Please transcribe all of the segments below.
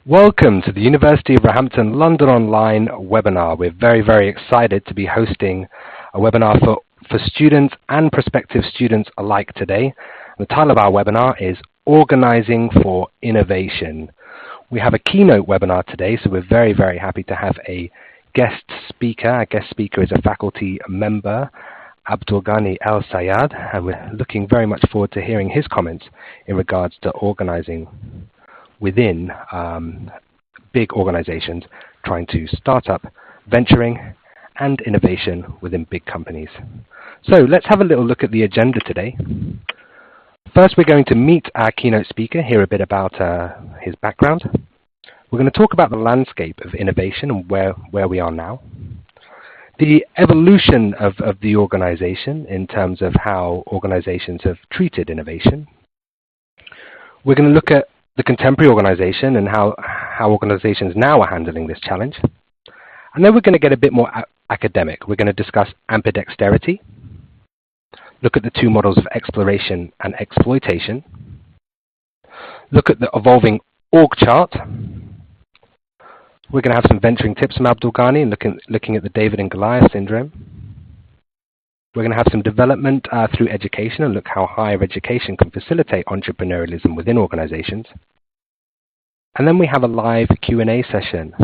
Welcome to the University of Roehampton London Online webinar. We're very excited to be hosting a webinar for students and prospective students alike today. The title of our webinar is Organizing for Innovation. We have a keynote webinar today, so we're very happy to have a guest speaker. Our guest speaker is a faculty member, Abdelghani Es-Sajjade, and we're looking very much forward to hearing his comments in regards to organizing within big organizations trying to start up venturing and innovation within big companies. So let's have a little look at the agenda today. First, we're going to meet our keynote speaker, hear a bit about his background. We're going to talk about the landscape of innovation and where we are now. The evolution of the organization in terms of how organizations have treated innovation. We're going to look at the contemporary organization and how organizations now are handling this challenge. And then we're going to get a bit more academic. We're going to discuss ambidexterity, look at the two models of exploration and exploitation, look at the evolving org chart. We're going to have some venturing tips from Abdelghani and looking at the David and Goliath syndrome. We're going to have some development through education and look how higher education can facilitate entrepreneurialism within organizations. And then we have a live Q&A session.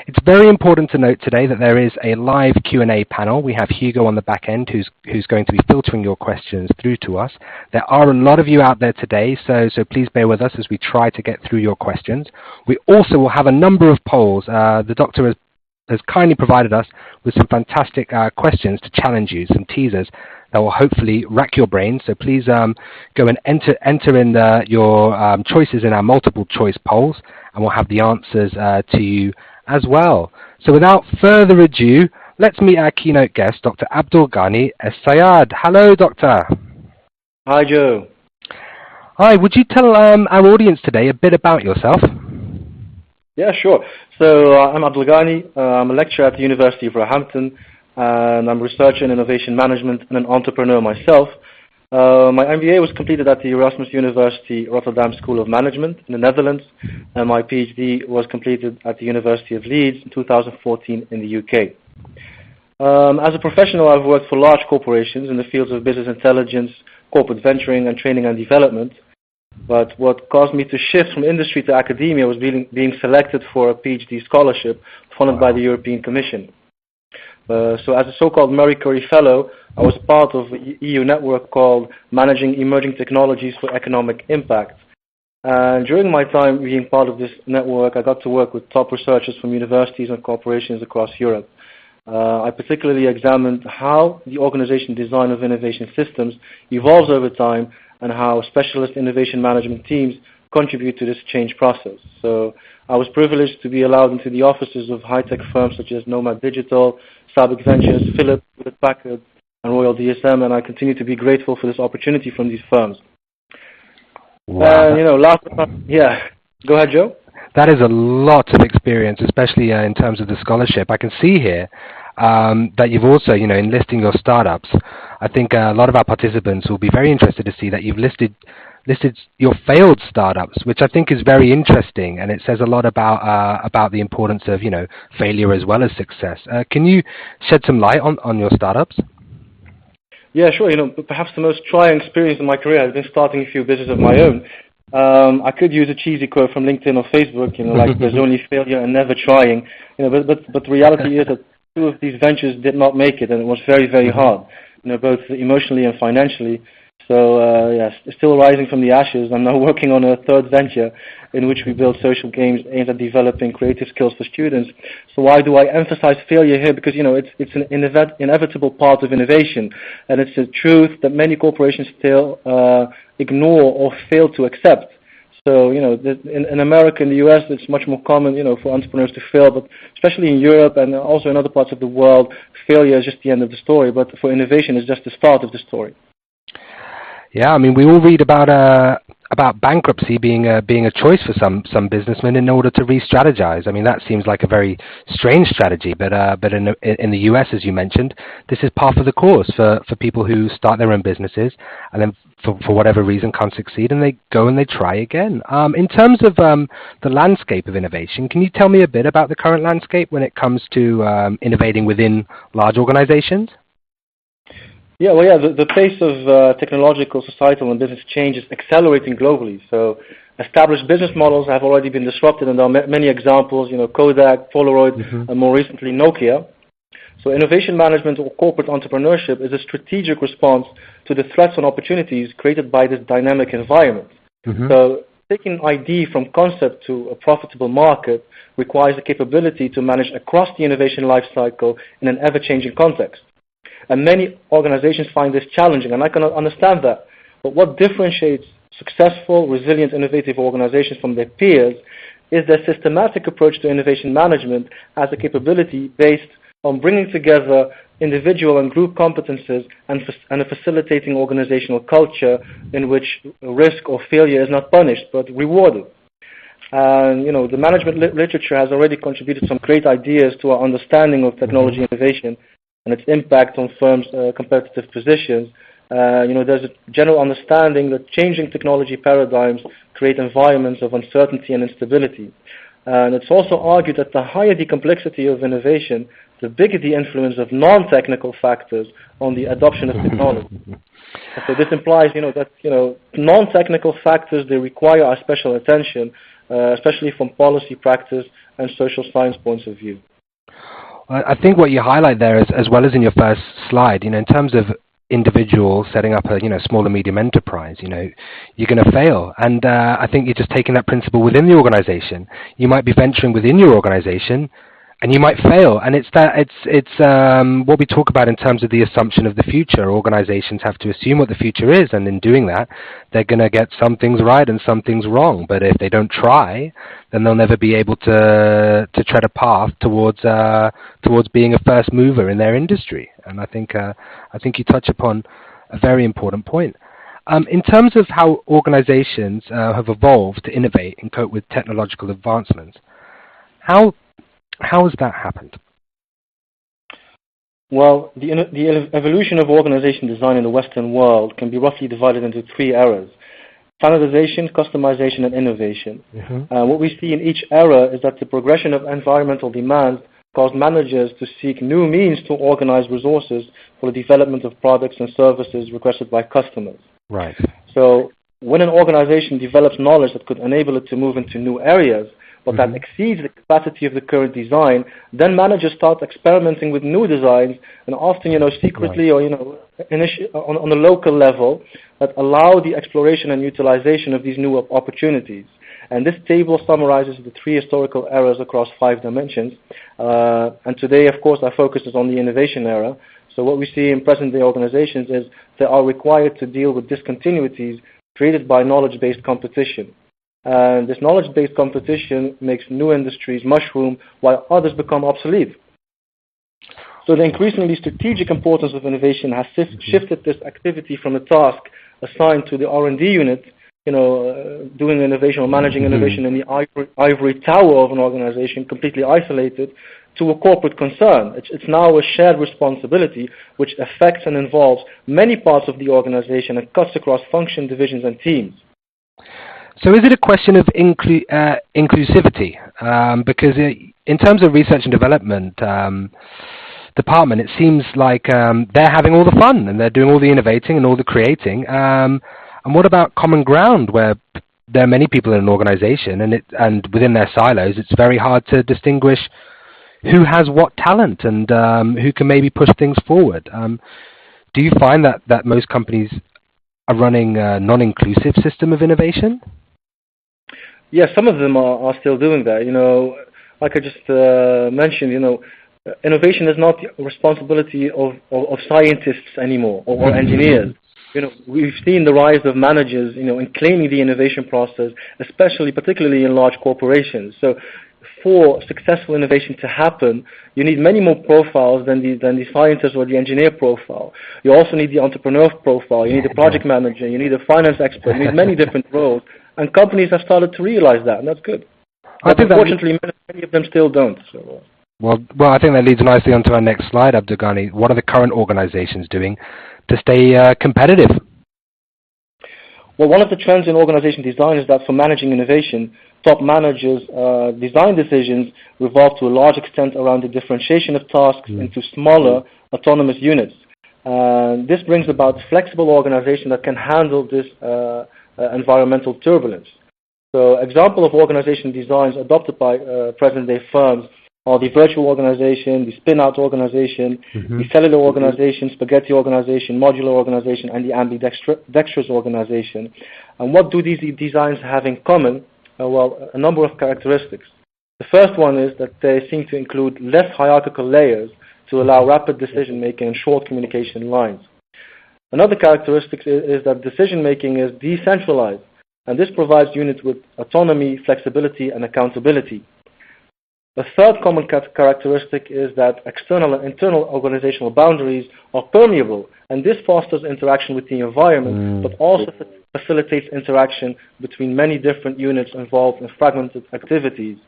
It's very important to note today that there is a live Q&A panel. We have Hugo on the back end who's going to be filtering your questions through to us. There are a lot of you out there today, so please bear with us as we try to get through your questions. We also will have a number of polls. The doctor has kindly provided us with some fantastic questions to challenge you, some teasers that will hopefully rack your brain. So please go and enter in your choices in our multiple choice polls, and we'll have the answers to you as well. So without further ado, let's meet our keynote guest, Dr. Abdelghani Es-Sajjade. Hello, Doctor. Hi, Joe. Hi, would you tell our audience today a bit about yourself? Yeah, sure. So I'm Abdelghani. I'm a lecturer at the University of Roehampton, and I'm a researcher in innovation management and an entrepreneur myself. My MBA was completed at the Erasmus University Rotterdam School of Management in the Netherlands, and my PhD was completed at the University of Leeds in 2014 in the UK. As a professional, I've worked for large corporations in the fields of business intelligence, corporate venturing, and training and development. But what caused me to shift from industry to academia was being selected for a PhD scholarship funded by the European Commission. So as a so-called Marie Curie Fellow, I was part of an EU network called Managing Emerging Technologies for Economic Impact. And during my time being part of this network, I got to work with top researchers from universities and corporations across Europe. I particularly examined how the organization design of innovation systems evolves over time and how specialist innovation management teams contribute to this change process. So I was privileged to be allowed into the offices of high-tech firms such as Nomad Digital, Sabic Ventures, Philips, Hewlett-Packard, and Royal DSM, and I continue to be grateful for this opportunity from these firms. Wow. Last but not, yeah, go ahead, Joe. That is a lot of experience, especially in terms of the scholarship. I can see here that you've also, enlisting your startups. I think a lot of our participants will be very interested to see that you've listed your failed startups, which I think is very interesting, and it says a lot about the importance of failure as well as success. Can you shed some light on your startups? Yeah, sure. Perhaps the most trying experience in my career has been starting a few businesses of my own. I could use a cheesy quote from LinkedIn or Facebook, like there's only failure and never trying. But the reality is that two of these ventures did not make it, and it was very hard. Both emotionally and financially. So still rising from the ashes. I'm now working on a third venture in which we build social games aimed at developing creative skills for students. So why do I emphasize failure here? Because it's an inevitable part of innovation, and it's a truth that many corporations still ignore or fail to accept. So in America, in the US, it's much more common for entrepreneurs to fail, but especially in Europe and also in other parts of the world, failure is just the end of the story. But for innovation, it's just the start of the story. Yeah, I mean, we all read about about bankruptcy being a choice for some businessmen in order to re-strategize. I mean, that seems like a very strange strategy, but in the US, as you mentioned, this is par for the course for people who start their own businesses and then for whatever reason can't succeed, and they go and they try again. In terms of the landscape of innovation, can you tell me a bit about the current landscape when it comes to innovating within large organizations? Yeah, well, yeah, the pace of technological, societal, and business change is accelerating globally. So established business models have already been disrupted, and there are many examples, Kodak, Polaroid, and more recently Nokia. So innovation management or corporate entrepreneurship is a strategic response to the threats and opportunities created by this dynamic environment. So taking an idea from concept to a profitable market requires the capability to manage across the innovation lifecycle in an ever-changing context. And many organizations find this challenging, and I can understand that. But what differentiates successful, resilient, innovative organizations from their peers is their systematic approach to innovation management as a capability based on bringing together individual and group competences and a facilitating organizational culture in which risk or failure is not punished but rewarded. And the management literature has already contributed some great ideas to our understanding of technology innovation and its impact on firms' competitive positions. There's a general understanding that changing technology paradigms create environments of uncertainty and instability. And it's also argued that the higher the complexity of innovation, the bigger the influence of non-technical factors on the adoption of technology. So this implies, that non-technical factors, they require our special attention, especially from policy, practice, and social science points of view. I think what you highlight there, as well as in your first slide, in terms of individuals setting up a small and medium enterprise, you're going to fail, and I think you're just taking that principle within the organization. You might be venturing within your organization, and you might fail, and it's what we talk about in terms of the assumption of the future. Organizations have to assume what the future is, and in doing that, they're going to get some things right and some things wrong. But if they don't try, then they'll never be able to tread a path towards being a first mover in their industry. And I think you touch upon a very important point. In terms of how organizations have evolved to innovate and cope with technological advancements, how has that happened? Well, the evolution of organization design in the Western world can be roughly divided into three eras: standardization, customization, and innovation. What we see in each era is that the progression of environmental demands caused managers to seek new means to organize resources for the development of products and services requested by customers. Right. So when an organization develops knowledge that could enable it to move into new areas, but that exceeds the capacity of the current design, then managers start experimenting with new designs, and often, secretly or, on a local level, that allow the exploration and utilization of these new opportunities. And this table summarizes the three historical eras across 5 dimensions. And today, of course, our focus is on the innovation era. So what we see in present-day organizations is they are required to deal with discontinuities created by knowledge-based competition. And this knowledge-based competition makes new industries mushroom while others become obsolete. So the increasingly strategic importance of innovation has shifted this activity from a task assigned to the R&D unit, doing innovation or managing innovation in the ivory tower of an organization, completely isolated, to a corporate concern. It's now a shared responsibility which affects and involves many parts of the organization and cuts across function, divisions, and teams. So is it a question of inclusivity? Because in terms of research and development department, it seems like they're having all the fun and they're doing all the innovating and all the creating. And what about common ground, where there are many people in an organization and within their silos, it's very hard to distinguish who has what talent and who can maybe push things forward? Do you find that most companies are running a non-inclusive system of innovation? Yes, some of them are still doing that. Like I just mentioned, innovation is not the responsibility of scientists anymore or engineers. We've seen the rise of managers, in claiming the innovation process, particularly in large corporations. So for successful innovation to happen, you need many more profiles than the scientist or the engineer profile. You also need the entrepreneur profile. You need a project manager. You need a finance expert. You need many different roles. And companies have started to realize that, and that's good. But unfortunately, many of them still don't. So, well, I think that leads nicely onto our next slide, Abdelghani. What are the current organizations doing to stay competitive? Well, one of the trends in organization design is that for managing innovation, top managers' design decisions revolve to a large extent around the differentiation of tasks into smaller autonomous units. This brings about flexible organization that can handle this environmental turbulence. So example of organization designs adopted by present-day firms are the virtual organization, the spin-out organization, the cellular organization, spaghetti organization, modular organization, and the ambidextrous organization. And what do these designs have in common? Well, a number of characteristics. The first one is that they seem to include less hierarchical layers to allow rapid decision-making and short communication lines. Another characteristic is that decision-making is decentralized, and this provides units with autonomy, flexibility, and accountability. The third common characteristic is that external and internal organizational boundaries are permeable, and this fosters interaction with the environment, but also facilitates interaction between many different units involved in fragmented activities.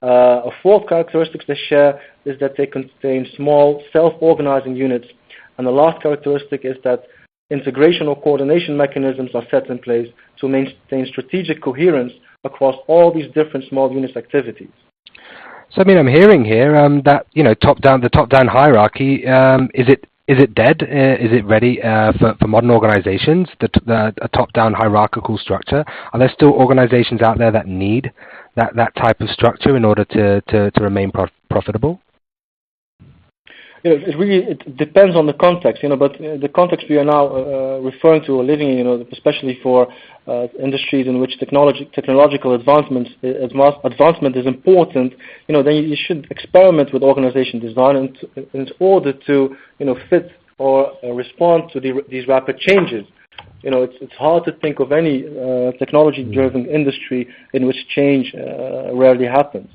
A fourth characteristic they share is that they contain small, self-organizing units, and the last characteristic is that integration or coordination mechanisms are set in place to maintain strategic coherence across all these different small units activities. So, I mean, I'm hearing here that, you know, the top-down hierarchy, is it dead? Is it ready for modern organizations, a top-down hierarchical structure? Are there still organizations out there that need that type of structure in order to remain profitable? You know, it depends on the context, you know, but the context we are now referring to or living in, you know, especially for industries in which technological advancement is important, you know, then you should experiment with organization design in order to, you know, fit or respond to these rapid changes. You know, it's hard to think of any technology-driven industry in which change rarely happens.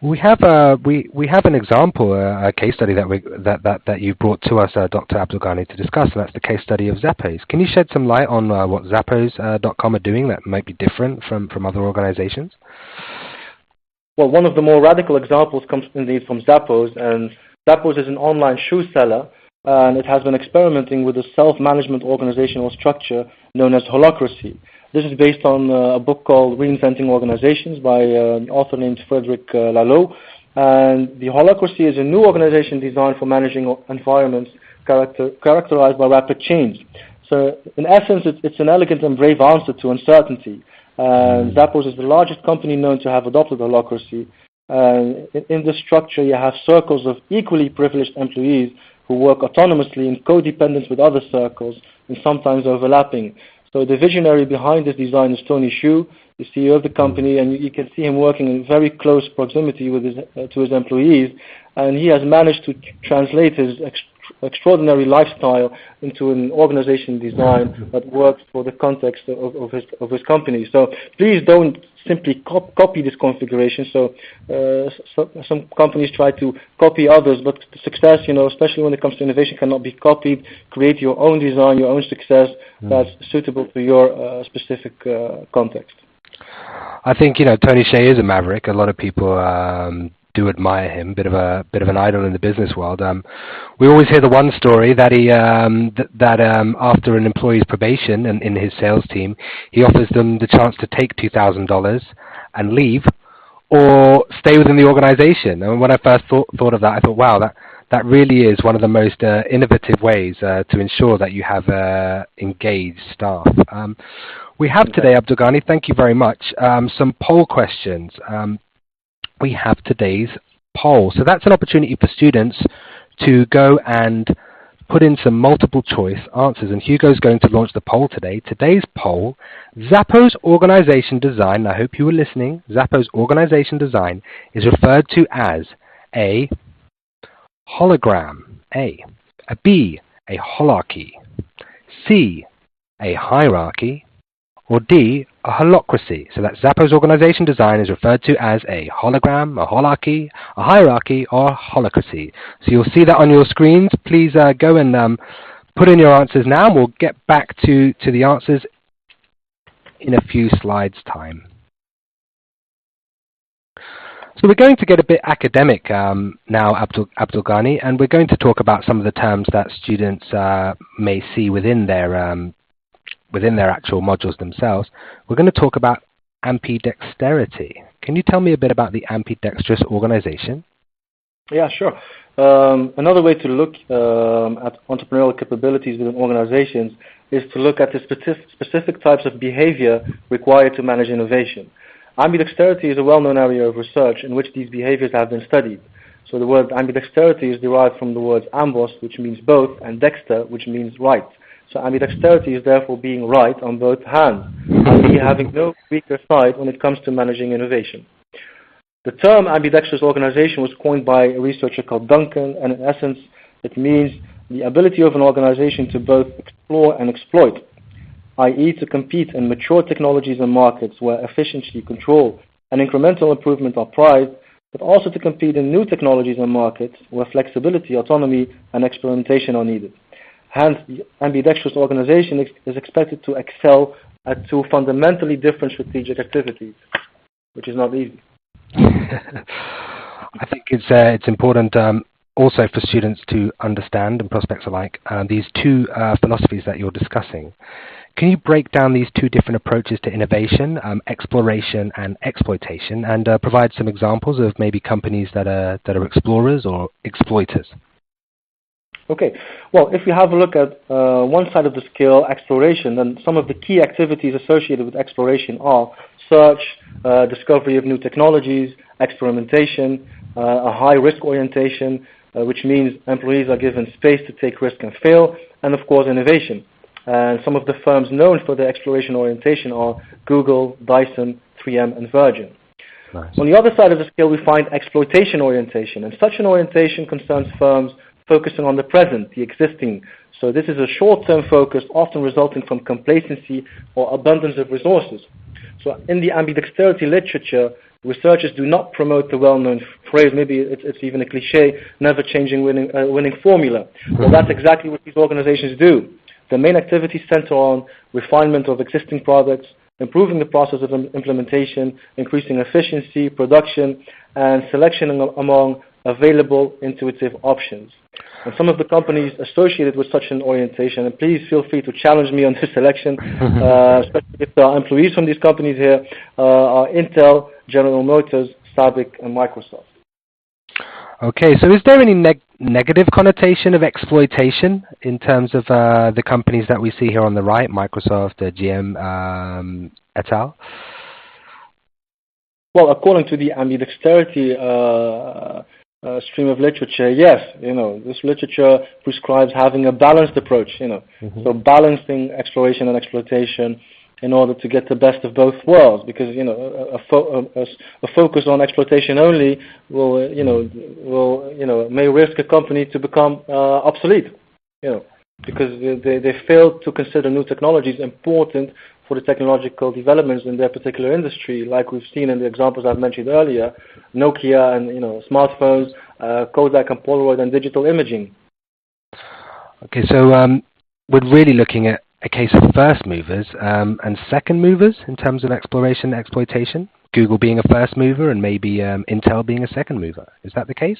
We have an example, a case study that you brought to us, Dr. Abdelghani, to discuss, and that's the case study of Zappos. Can you shed some light on what Zappos.com are doing that might be different from other organizations? Well, one of the more radical examples comes indeed from Zappos, and Zappos is an online shoe seller, and it has been experimenting with a self-management organizational structure known as holacracy. This is based on a book called Reinventing Organizations by an author named Frederick Laloux. And the holacracy is a new organization designed for managing environments characterized by rapid change. So in essence, it's an elegant and brave answer to uncertainty. Zappos is the largest company known to have adopted holacracy. In this structure, you have circles of equally privileged employees who work autonomously in codependence with other circles and sometimes overlapping. So the visionary behind this design is Tony Xu, the CEO of the company, and you can see him working in very close proximity with to his employees, and he has managed to translate his extraordinary lifestyle into an organization design that works for the context of his company. So please don't simply copy this configuration. So some companies try to copy others, but success, you know, especially when it comes to innovation, cannot be copied. Create your own design, your own success that's suitable to your specific context. I think, you know, Tony Hsieh is a maverick. A lot of people do admire him, bit of an idol in the business world. We always hear the one story that he after an employee's probation and in his sales team, he offers them the chance to take $2,000 and leave, or stay within the organization. And when I first thought of that, I thought, wow, that really is one of the most innovative ways to ensure that you have engaged staff. We have today, Abdelghani, thank you very much, some poll questions. We have today's poll. So that's an opportunity for students to go and put in some multiple choice answers. And Hugo's going to launch the poll today. Today's poll, Zappos organization design, I hope you were listening, Zappos organization design is referred to as A, hologram, A, B, a holarchy, C, a hierarchy, Or D, a holacracy. So that Zappos organization design is referred to as a hologram, a holarchy, a hierarchy, or a holacracy. So you'll see that on your screens. Please go and put in your answers now, and we'll get back to the answers in a few slides' time. So we're going to get a bit academic now, Abdelghani, and we're going to talk about some of the terms that students may see within their actual modules themselves. We're going to talk about ambidexterity. Can you tell me a bit about the ambidextrous organization? Yeah, sure. Another way to look at entrepreneurial capabilities within organizations is to look at the specific types of behavior required to manage innovation. Ambidexterity is a well-known area of research in which these behaviors have been studied. So the word ambidexterity is derived from the words ambos, which means both, and dexter, which means right. So ambidexterity is therefore being right on both hands, i.e. having no weaker side when it comes to managing innovation. The term ambidextrous organization was coined by a researcher called Duncan, and in essence it means the ability of an organization to both explore and exploit, i.e. to compete in mature technologies and markets where efficiency, control, and incremental improvement are prized, but also to compete in new technologies and markets where flexibility, autonomy, and experimentation are needed. Hence, the ambidextrous organization is expected to excel at two fundamentally different strategic activities, which is not easy. I think it's important also for students to understand, and prospects alike, these two philosophies that you're discussing. Can you break down these two different approaches to innovation, exploration and exploitation, and provide some examples of maybe companies that are explorers or exploiters? Okay, well, if you have a look at one side of the scale, exploration, then some of the key activities associated with exploration are search, discovery of new technologies, experimentation, a high risk orientation, which means employees are given space to take risk and fail, and of course innovation. And some of the firms known for their exploration orientation are Google, Dyson, 3M, and Virgin. Nice. On the other side of the scale, we find exploitation orientation, and such an orientation concerns firms focusing on the present, the existing. So this is a short-term focus, often resulting from complacency or abundance of resources. So in the ambidexterity literature, researchers do not promote the well-known phrase, maybe it's even a cliche, never changing winning formula. Well, that's exactly what these organizations do. The main activities center on refinement of existing products, improving the process of implementation, increasing efficiency, production, and selection among available intuitive options. And some of the companies associated with such an orientation, and please feel free to challenge me on this selection, especially if there are employees from these companies here, are Intel, General Motors, SABIC, and Microsoft. Okay, so is there any negative connotation of exploitation in terms of the companies that we see here on the right, Microsoft, GM, et al.? Well, according to the ambidexterity stream of literature, yes, this literature prescribes having a balanced approach, so balancing exploration and exploitation in order to get the best of both worlds, because a focus on exploitation only will may risk a company to become obsolete, because they fail to consider new technologies important for the technological developments in their particular industry, like we've seen in the examples I've mentioned earlier, Nokia and smartphones, Kodak and Polaroid and digital imaging. Okay, so we're really looking at a case of first movers and second movers in terms of exploration and exploitation, Google being a first mover and maybe Intel being a second mover. Is that the case?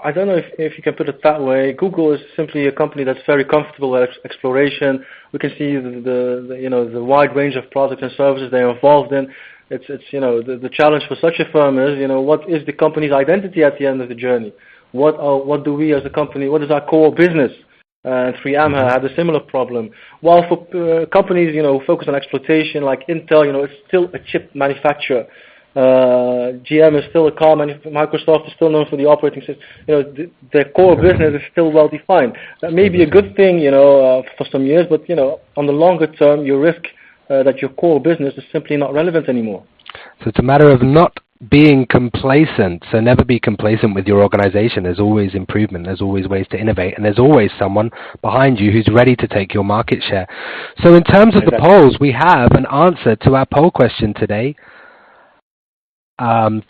I don't know if you can put it that way. Google is simply a company that's very comfortable with exploration. We can see the wide range of products and services they're involved in. It's the challenge for such a firm is what is the company's identity at the end of the journey? What do we as a company? What is our core business? 3M had a similar problem. While for companies focus on exploitation like Intel, it's still a chip manufacturer. GM is still a car manufacturer. Microsoft is still known for the operating system. Their core business is still well defined. That may be a good thing, for some years, but on the longer term, you risk that your core business is simply not relevant anymore. So it's a matter of not being complacent. So never be complacent with your organization. There's always improvement. There's always ways to innovate. And there's always someone behind you who's ready to take your market share. So in terms of the polls, we have an answer to our poll question today. 14%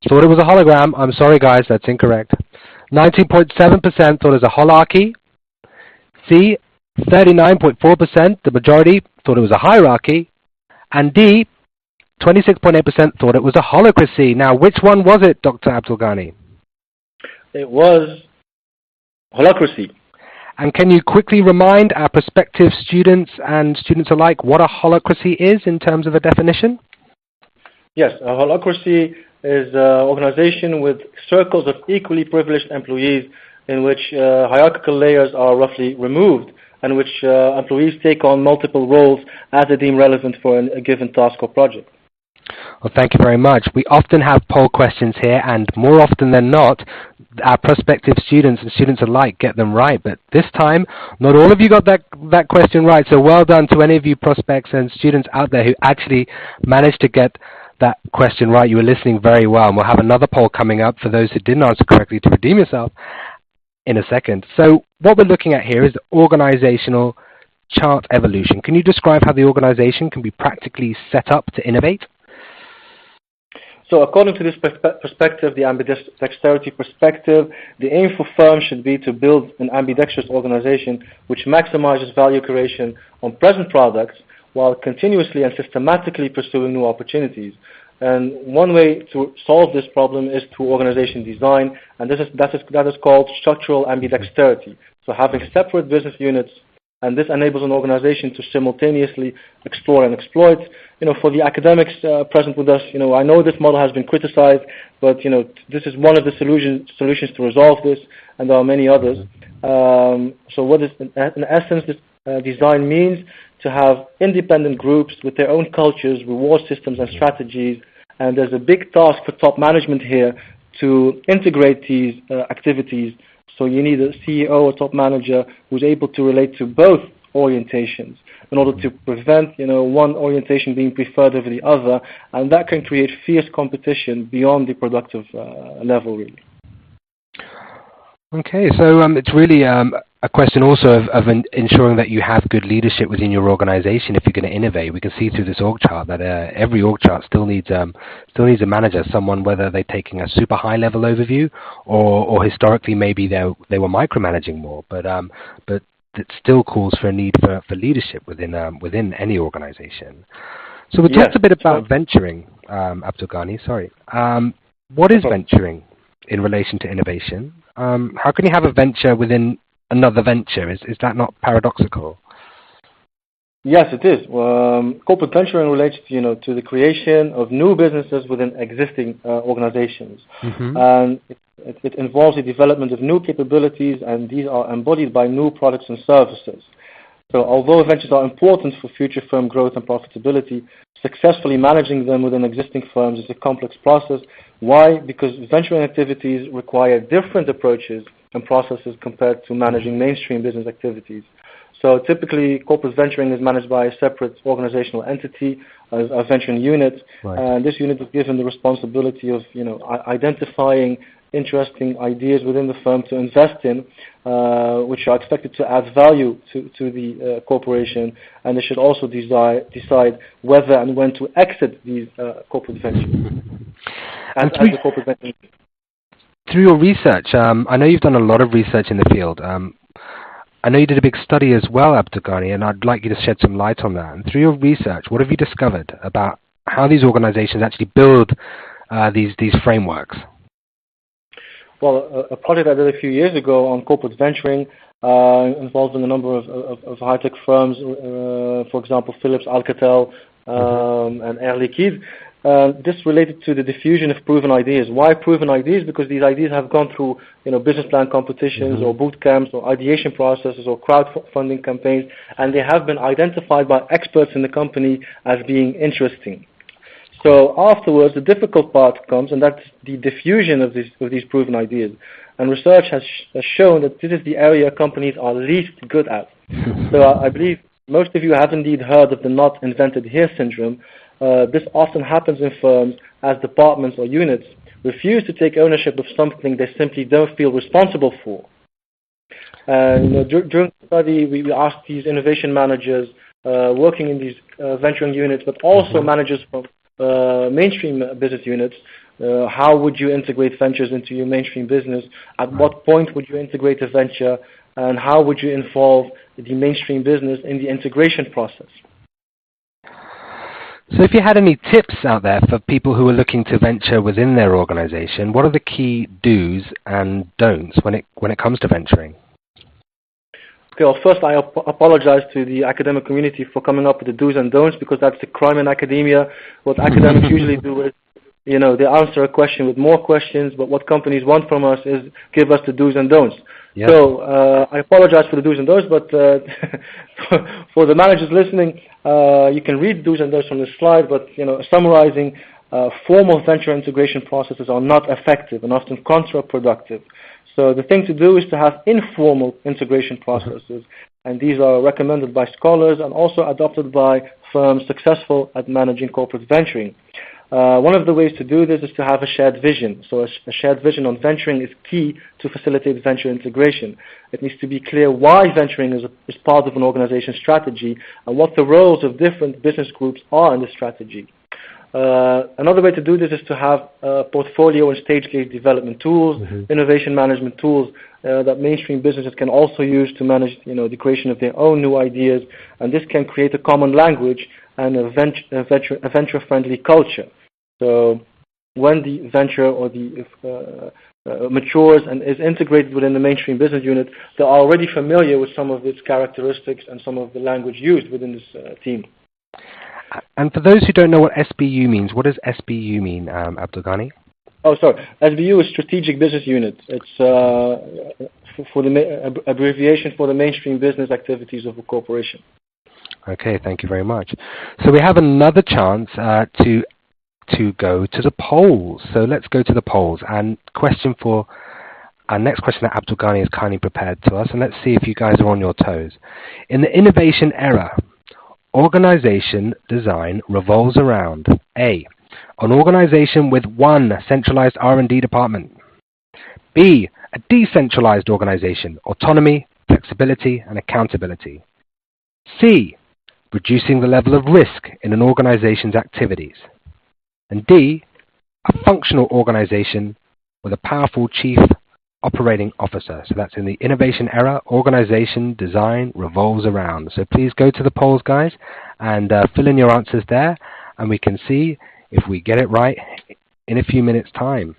thought it was a hologram. I'm sorry, guys, that's incorrect. 19.7% thought it was a holarchy. C, 39.4%, the majority, thought it was a hierarchy. And D, 26.8% thought it was a holacracy. Now, which one was it, Dr. Abdelghani? It was holacracy. And can you quickly remind our prospective students and students alike what a holacracy is in terms of a definition? Yes, a holacracy is an organization with circles of equally privileged employees in which hierarchical layers are roughly removed, and which employees take on multiple roles as they deem relevant for a given task or project. Well, thank you very much. We often have poll questions here, and more often than not, our prospective students and students alike get them right. But this time, not all of you got that question right. So well done to any of you prospects and students out there who actually managed to get that question right. You were listening very well. And we'll have another poll coming up for those who didn't answer correctly to redeem yourself in a second. So what we're looking at here is the organizational chart evolution. Can you describe how the organization can be practically set up to innovate? So according to this perspective, the ambidexterity perspective, the aim for firms should be to build an ambidextrous organization which maximizes value creation on present products while continuously and systematically pursuing new opportunities. And one way to solve this problem is through organization design, and that is called structural ambidexterity. So having separate business units, and this enables an organization to simultaneously explore and exploit. For the academics present with us, I know this model has been criticized, but this is one of the solutions to resolve this, and there are many others. So what is, in essence, this design means to have independent groups with their own cultures, reward systems, and strategies. And there's a big task for top management here to integrate these activities. So you need a CEO or top manager who's able to relate to both orientations in order to prevent, one orientation being preferred over the other, and that can create fierce competition beyond the productive level, really. Okay, so it's really a question also of ensuring that you have good leadership within your organization if you're going to innovate. We can see through this org chart that every org chart still needs a manager, someone, whether they're taking a super high level overview or historically maybe they were micromanaging more, but it still calls for a need for leadership within any organization. So we talked a bit about venturing, Abdelghani, sorry. What is venturing in relation to innovation? How can you have a venture within another venture? Is that not paradoxical? Yes, it is. Corporate venturing relates to the creation of new businesses within existing organizations. Mm-hmm. And it involves the development of new capabilities, and these are embodied by new products and services. So although ventures are important for future firm growth and profitability, successfully managing them within existing firms is a complex process. Why? Because venturing activities require different approaches and processes compared to managing mainstream business activities. So typically, corporate venturing is managed by a separate organizational entity, a venturing unit, right. And this unit is given the responsibility of identifying interesting ideas within the firm to invest in, which are expected to add value to the corporation, and they should also decide whether and when to exit these corporate ventures. And the corporate venture. Through your research, I know you've done a lot of research in the field. I know you did a big study as well, Abdelghani, and I'd like you to shed some light on that. And through your research, what have you discovered about how these organizations actually build these frameworks? Well, a project I did a few years ago on corporate venturing involving a number of high-tech firms, for example, Philips, Alcatel, and Air Liquide. This related to the diffusion of proven ideas. Why proven ideas? Because these ideas have gone through business plan competitions or boot camps or ideation processes or crowdfunding campaigns, and they have been identified by experts in the company as being interesting. So afterwards, the difficult part comes, and that's the diffusion of these proven ideas. And research has shown that this is the area companies are least good at. So I believe most of you have indeed heard of the not invented here syndrome. This often happens in firms as departments or units refuse to take ownership of something they simply don't feel responsible for. And during the study, we asked these innovation managers working in these venturing units, but also managers from mainstream business units, how would you integrate ventures into your mainstream business? At what point would you integrate a venture? And how would you involve the mainstream business in the integration process? So if you had any tips out there for people who are looking to venture within their organization, what are the key do's and don'ts when it comes to venturing? Okay, well, first I apologize to the academic community for coming up with the do's and don'ts, because that's the crime in academia. What academics usually do is, they answer a question with more questions, but what companies want from us is give us the do's and don'ts. Yep. So I apologize for the do's and don'ts, but for the managers listening, you can read do's and don'ts from the slide, but summarizing, formal venture integration processes are not effective and often counterproductive. So the thing to do is to have informal integration processes, and these are recommended by scholars and also adopted by firms successful at managing corporate venturing. One of the ways to do this is to have a shared vision. So a shared vision on venturing is key to facilitate venture integration. It needs to be clear why venturing is part of an organization's strategy and what the roles of different business groups are in the strategy. Another way to do this is to have portfolio and stage gate development tools, innovation management tools that mainstream businesses can also use to manage the creation of their own new ideas, and this can create a common language and a venture-friendly culture. So when the venture or the matures and is integrated within the mainstream business unit, they're already familiar with some of its characteristics and some of the language used within this team. And for those who don't know what SBU means, what does SBU mean, Abdelghani? Oh, sorry. SBU is Strategic Business Unit. It's for the abbreviation for the mainstream business activities of a corporation. Okay, thank you very much. So we have another chance to go to the polls. So let's go to the polls. And our next question that Abdelghani has kindly prepared to us, and let's see if you guys are on your toes. In the innovation era, organization design revolves around A, an organization with one centralized R&D department. B, a decentralized organization, autonomy, flexibility, and accountability. C, reducing the level of risk in an organization's activities. And D, a functional organization with a powerful chief operating officer. So that's in the innovation era, organization design revolves around. So please go to the polls, guys, and fill in your answers there, and we can see if we get it right in a few minutes' time.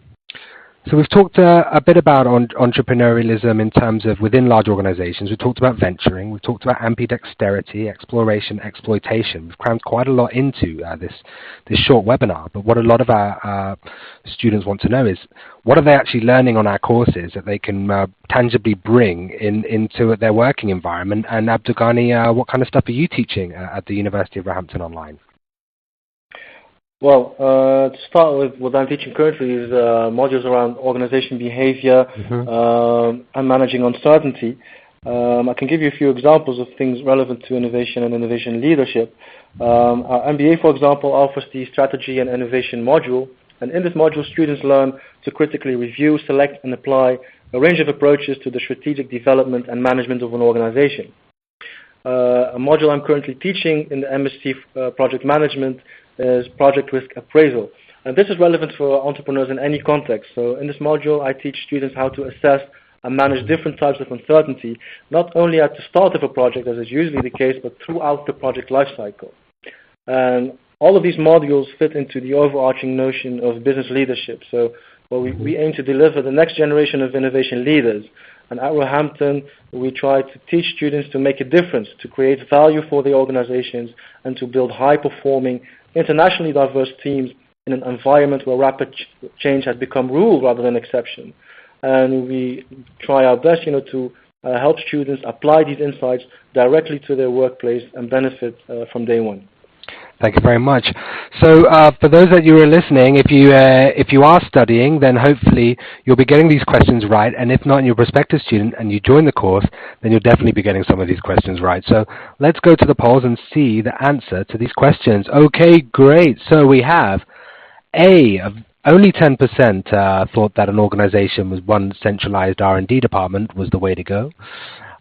So we've talked a bit about entrepreneurialism in terms of within large organizations. We've talked about venturing. We've talked about ambidexterity, exploration, exploitation. We've crammed quite a lot into this short webinar. But what a lot of our students want to know is, what are they actually learning on our courses that they can tangibly bring into their working environment? And Abdelghani, what kind of stuff are you teaching at the University of Roehampton online? Well, to start with, what I'm teaching currently is modules around organization behavior and managing uncertainty. I can give you a few examples of things relevant to innovation and innovation leadership. Our MBA, for example, offers the strategy and innovation module. And in this module, students learn to critically review, select, and apply a range of approaches to the strategic development and management of an organization. A module I'm currently teaching in the MSc Project Management is project risk appraisal. And this is relevant for entrepreneurs in any context. So in this module, I teach students how to assess and manage different types of uncertainty, not only at the start of a project, as is usually the case, but throughout the project lifecycle. And all of these modules fit into the overarching notion of business leadership. So we aim to deliver the next generation of innovation leaders. And at Roehampton, we try to teach students to make a difference, to create value for the organizations, and to build high-performing, internationally diverse teams in an environment where rapid change has become rule rather than exception. And we try our best, to help students apply these insights directly to their workplace and benefit from day one. Thank you very much. So for those that you are listening, if you are studying, then hopefully you'll be getting these questions right. And if not, and you're a prospective student and you join the course, then you'll definitely be getting some of these questions right. So let's go to the polls and see the answer to these questions. Okay, great. So we have A, only 10% thought that an organization with one centralized R&D department was the way to go.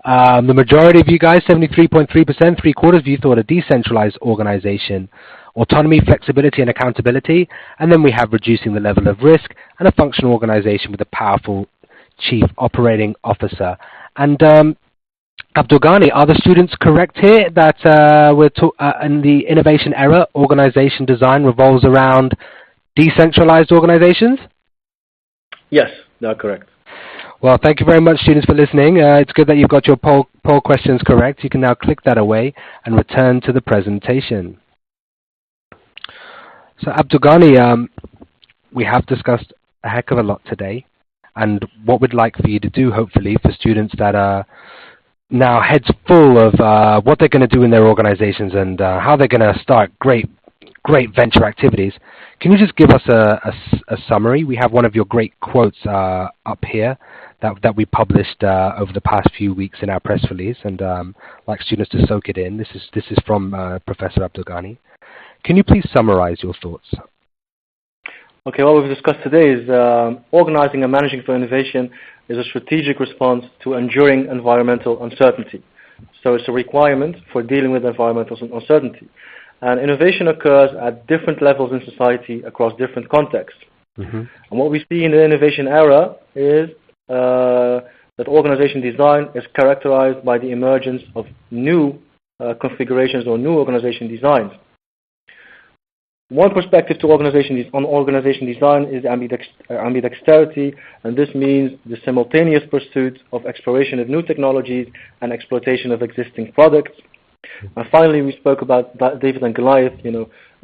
The majority of you guys, 73.3%, three-quarters of you thought a decentralized organization, autonomy, flexibility, and accountability. And then we have reducing the level of risk and a functional organization with a powerful chief operating officer. And Abdelghani, are the students correct here that in the innovation era, organization design revolves around decentralized organizations? Yes, they are correct. Well, thank you very much, students, for listening. It's good that you've got your poll questions correct. You can now click that away and return to the presentation. So, Abdelghani, we have discussed a heck of a lot today, and what we'd like for you to do, hopefully, for students that are now heads full of what they're going to do in their organizations and how they're going to start great venture activities. Can you just give us a summary? We have one of your great quotes up here that we published over the past few weeks in our press release, and like students to soak it in. This is from Professor Abdelghani. Can you please summarize your thoughts? Okay, what we've discussed today is organizing and managing for innovation is a strategic response to enduring environmental uncertainty. So it's a requirement for dealing with environmental uncertainty. And innovation occurs at different levels in society across different contexts. Mm-hmm. And what we see in the innovation era is that organization design is characterized by the emergence of new configurations or new organization designs. One perspective on organization design is ambidexterity, and this means the simultaneous pursuit of exploration of new technologies and exploitation of existing products. And finally, we spoke about David and Goliath,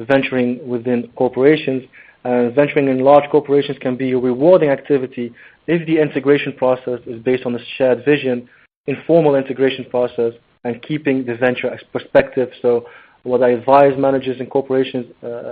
venturing within corporations. Venturing in large corporations can be a rewarding activity if the integration process is based on a shared vision, informal integration process, and keeping the venture perspective. So what I advise managers in corporations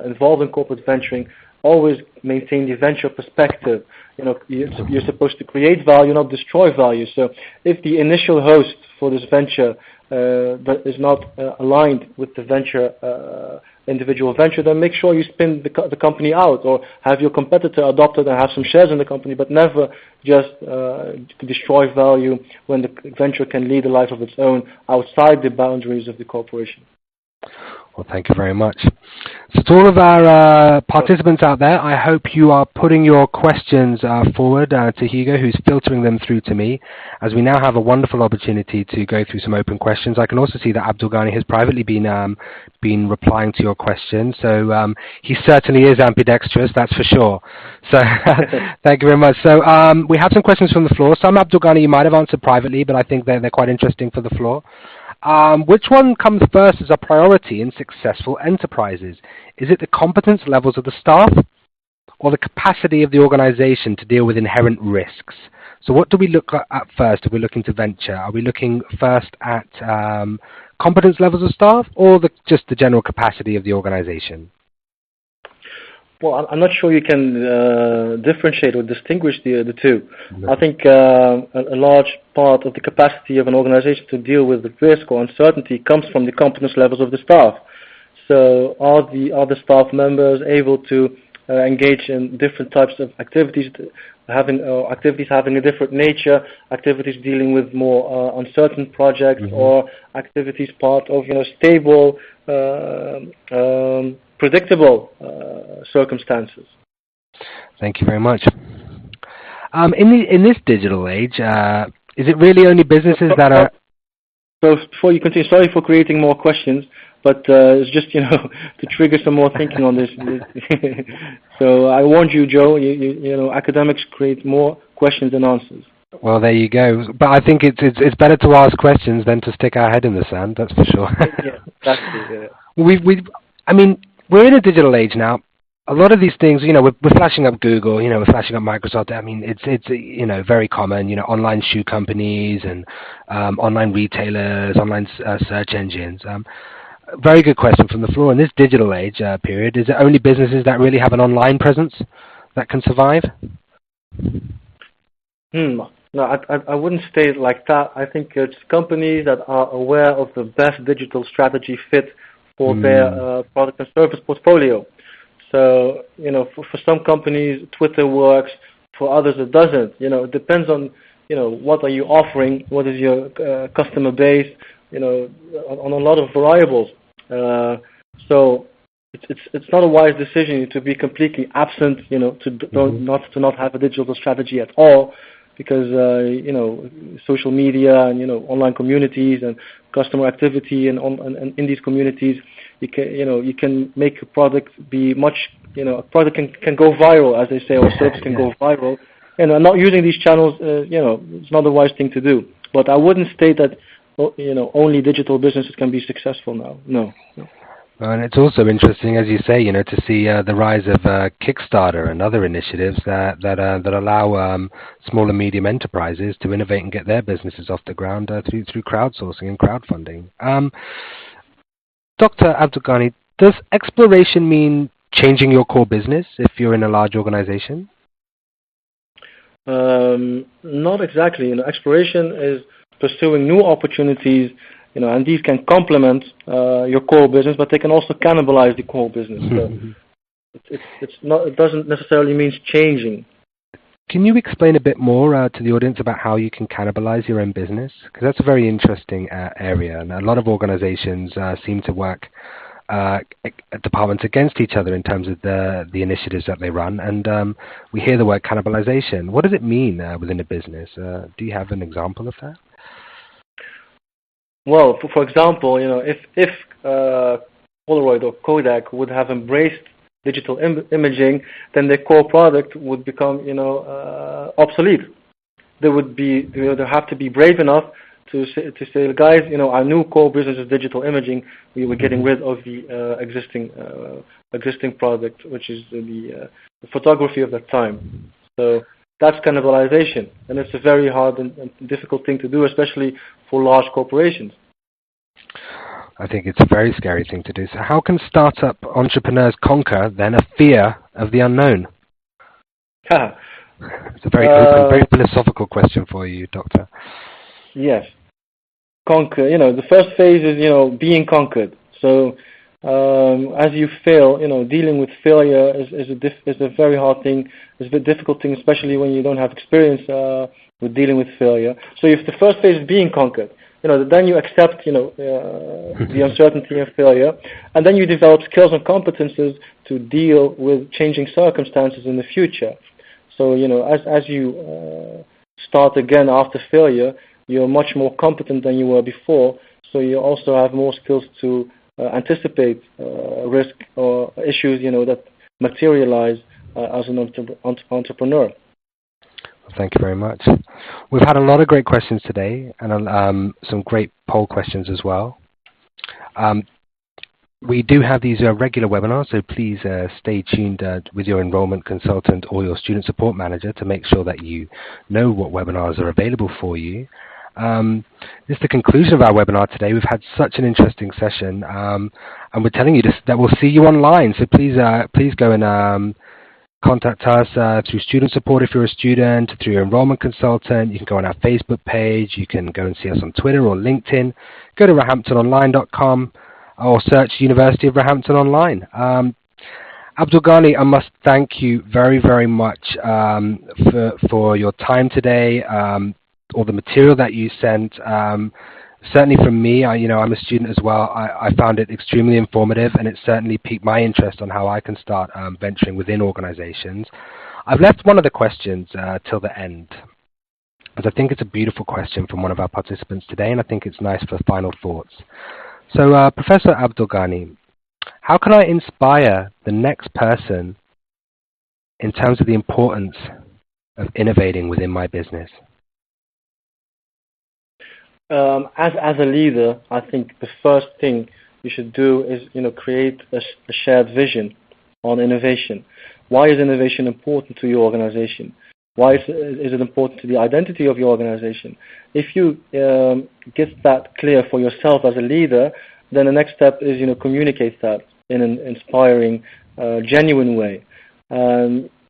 involved in corporate venturing, always maintain the venture perspective. You're supposed to create value, not destroy value. So if the initial host for this venture that is not aligned with the individual venture, then make sure you spin the company out, or have your competitor adopted and have some shares in the company, but never just destroy value when the venture can lead a life of its own outside the boundaries of the corporation. Well, thank you very much. So to all of our participants out there, I hope you are putting your questions forward to Hugo, who's filtering them through to me, as we now have a wonderful opportunity to go through some open questions. I can also see that Abdelghani has privately been replying to your questions, so he certainly is ambidextrous, that's for sure. So thank you very much. So we have some questions from the floor. Some, Abdelghani, you might have answered privately, but I think they're quite interesting for the floor. Which one comes first as a priority in successful enterprises? Is it the competence levels of the staff or the capacity of the organization to deal with inherent risks? So what do we look at first if we're looking to venture? Are we looking first at competence levels of staff or just the general capacity of the organization? Well, I'm not sure you can differentiate or distinguish the two. No. I think a large part of the capacity of an organization to deal with the risk or uncertainty comes from the competence levels of the staff. So are the staff members able to engage in different types of activities, activities having a different nature, activities dealing with more uncertain projects, mm-hmm. or activities part of stable, predictable circumstances. Thank you very much. In this digital age, is it really only businesses that are... So before you continue, sorry for creating more questions, but it's just, to trigger some more thinking on this. So I warned you, Joe, academics create more questions than answers. Well, there you go. But I think it's better to ask questions than to stick our head in the sand, that's for sure. Yeah, that's it, yeah. We're in a digital age now. A lot of these things, we're flashing up Google, we're flashing up Microsoft. It's very common, online shoe companies and online retailers, online search engines. Very good question from the floor. In this digital age period, is it only businesses that really have an online presence that can survive? No, I wouldn't state it like that. I think it's companies that are aware of the best digital strategy fit for their product and service portfolio. So, for some companies, Twitter works. For others, it doesn't. It depends on, what are you offering, what is your customer base, on a lot of variables. So it's not a wise decision to be completely absent, to not have a digital strategy at all, because social media and online communities and customer activity and in these communities, you can make a product be much, a product can go viral, as they say, or a service can go viral. And not using these channels, it's not a wise thing to do. But I wouldn't state that only digital businesses can be successful now. No. And it's also interesting, as you say, to see the rise of Kickstarter and other initiatives that allow small and medium enterprises to innovate and get their businesses off the ground through crowdsourcing and crowdfunding. Dr. Abdelghani, does exploration mean changing your core business if you're in a large organization? Not exactly. Exploration is pursuing new opportunities, and these can complement your core business, but they can also cannibalize the core business. So it doesn't necessarily mean changing. Can you explain a bit more to the audience about how you can cannibalize your own business? Because that's a very interesting area, and a lot of organizations seem to work departments against each other in terms of the initiatives that they run, and we hear the word cannibalization. What does it mean within a business? Do you have an example of that? Well, for example, if Polaroid or Kodak would have embraced digital imaging, then their core product would become, obsolete. They have to be brave enough to say, guys, our new core business is digital imaging. We were getting rid of the existing product, which is the photography of that time. So that's cannibalization, and it's a very hard and difficult thing to do, especially for large corporations. I think it's a very scary thing to do. So how can startup entrepreneurs conquer, then, a fear of the unknown? It's a very open, very philosophical question for you, Doctor. Yes. Conquer, the first phase is, being conquered. So as you fail, dealing with failure is a very hard thing. It's a bit difficult thing, especially when you don't have experience with dealing with failure. So if the first phase is being conquered, then you accept, the uncertainty of failure, and then you develop skills and competences to deal with changing circumstances in the future. So, as you start again after failure, you're much more competent than you were before. So you also have more skills to anticipate risk or issues, that materialize as an entrepreneur. Thank you very much. We've had a lot of great questions today, and some great poll questions as well. We do have these regular webinars, so please stay tuned with your enrollment consultant or your student support manager to make sure that you know what webinars are available for you. This is the conclusion of our webinar today. We've had such an interesting session, and we're telling you that we'll see you online. So please go and contact us through student support if you're a student, through your enrollment consultant. You can go on our Facebook page. You can go and see us on Twitter or LinkedIn. Go to roehamptononline.com or search University of Roehampton Online. Abdelghani, I must thank you very, very much for your time today, all the material that you sent. Certainly from me, I'm a student as well. I found it extremely informative, and it certainly piqued my interest on how I can start venturing within organizations. I've left one of the questions till the end, as I think it's a beautiful question from one of our participants today, and I think it's nice for final thoughts. So, Professor Abdelghani, how can I inspire the next person in terms of the importance of innovating within my business? As a leader, I think the first thing you should do is, create a shared vision on innovation. Why is innovation important to your organization? Why is it important to the identity of your organization? If you get that clear for yourself as a leader, then the next step is, communicate that in an inspiring, genuine way.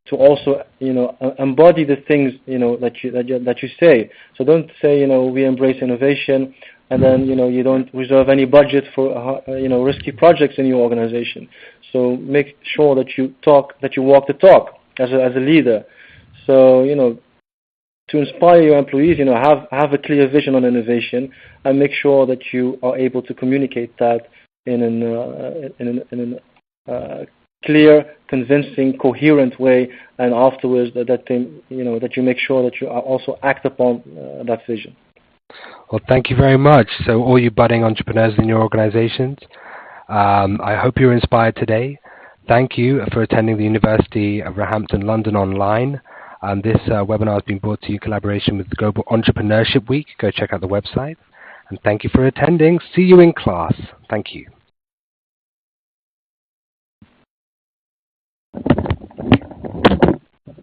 to also, embody the things, that you say. So don't say, we embrace innovation, and then, you don't reserve any budget for, risky projects in your organization. So make sure that you walk the talk as a leader. So, to inspire your employees, have a clear vision on innovation, and make sure that you are able to communicate that in a clear, convincing, coherent way, and afterwards that you make sure that you also act upon that vision. Well, thank you very much. So all you budding entrepreneurs in your organizations, I hope you're inspired today. Thank you for attending the University of Roehampton London Online. This webinar has been brought to you in collaboration with the Global Entrepreneurship Week. Go check out the website. And thank you for attending. See you in class. Thank you.